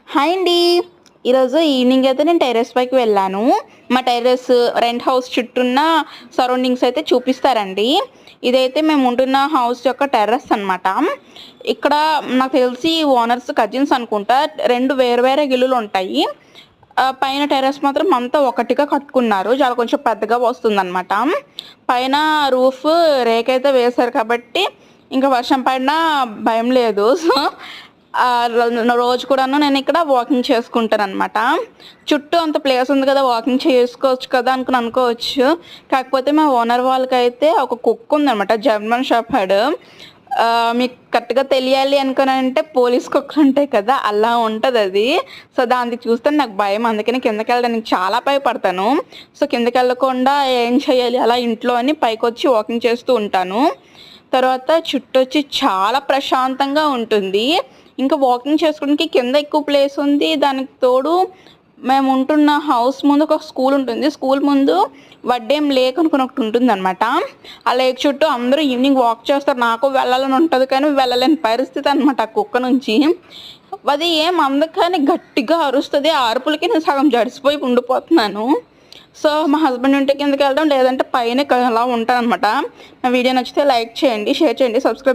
Hi అండి. ఈరోజు evening అయితే నేను టెర్రస్ పైకి వెళ్ళాను. మా టెర్రస్ రెంట్ హౌస్ చుట్టూన్న సరౌండింగ్స్ అయితే చూపిస్తారండి. ఇదైతే మేము ఉంటున్న హౌస్ యొక్క టెర్రస్ అనమాట. ఇక్కడ నాకు తెలిసి ఓనర్స్ కజిన్స్ అనుకుంటా. 2 వేరు వేరే ఇల్లులుంటాయి. పైన టెర్రస్ మాత్రం అంతా ఒకటిగా కట్టుకున్నారు. చాలా కొంచెం పెద్దగా వస్తుందనమాట. పైన రూఫ్ రేకైతే వేశారు కాబట్టి ఇంక వర్షం పడినా భయం లేదు. సో, రోజు కూడాను నేనిక్కడ వాకింగ్ చేసుకుంటాననమాట. చుట్టూ అంత ప్లేస్ ఉంది కదా! వాకింగ్ చేసుకోవచ్చు కదా! అనుకోవచ్చు. కాకపోతే మా ఓనర్ వాళ్ళకైతే ఒక కుక్క ఉందనమాట. German shepherd. మీకు కరెక్ట్‌గా తెలియాలి అనుకోనంటే పోలీస్ కుక్కలుంటాయి కదా! అలా ఉంటదది. సో, దాన్ని చూస్తే నాకు భయం. అందుకని కిందకెళ్ళడానికి చాలా భయపడతాను. సో, కిందకెళ్ళకుండా ఏం చేయాలి అలా ఇంట్లో అని పైకొచ్చి వాకింగ్ చేస్తూ ఉంటాను. తర్వాత చుట్టొచ్చి చాలా ప్రశాంతంగా ఉంటుంది. ఇంకా వాకింగ్ చేసుకోవడానికి కింద ఎక్కువ ప్లేస్ ఉంది. దానికి తోడు మేము ఉంటున్న హౌస్ ముందు ఒక స్కూల్ ఉంటుంది. స్కూల్ ముందు వడ్డేం లేక్ అనుకుని ఒకటి ఉంటుందనమాట. ఆ లేక్ చుట్టూ అందరూ ఈవినింగ్ వాక్ చేస్తారు. నాకు వెళ్ళాలని ఉంటది కానీ వెళ్ళలేని పరిస్థితి అనమాట ఆ కుక్క నుంచి. అది ఏం అందదు కానీ గట్టిగా అరుస్తది. ఆ అరుపులకి నేను సగం జడిసిపోయి ఉండిపోతున్నాను. సో, మా హస్బెండ్ ఉంటే కిందకెళ్ళడం లేదంటే పైనే అలా ఉంటాననమాట. నా వీడియో నచ్చితే లైక్ చేయండి, షేర్ చేయండి, సబ్స్క్రైబ్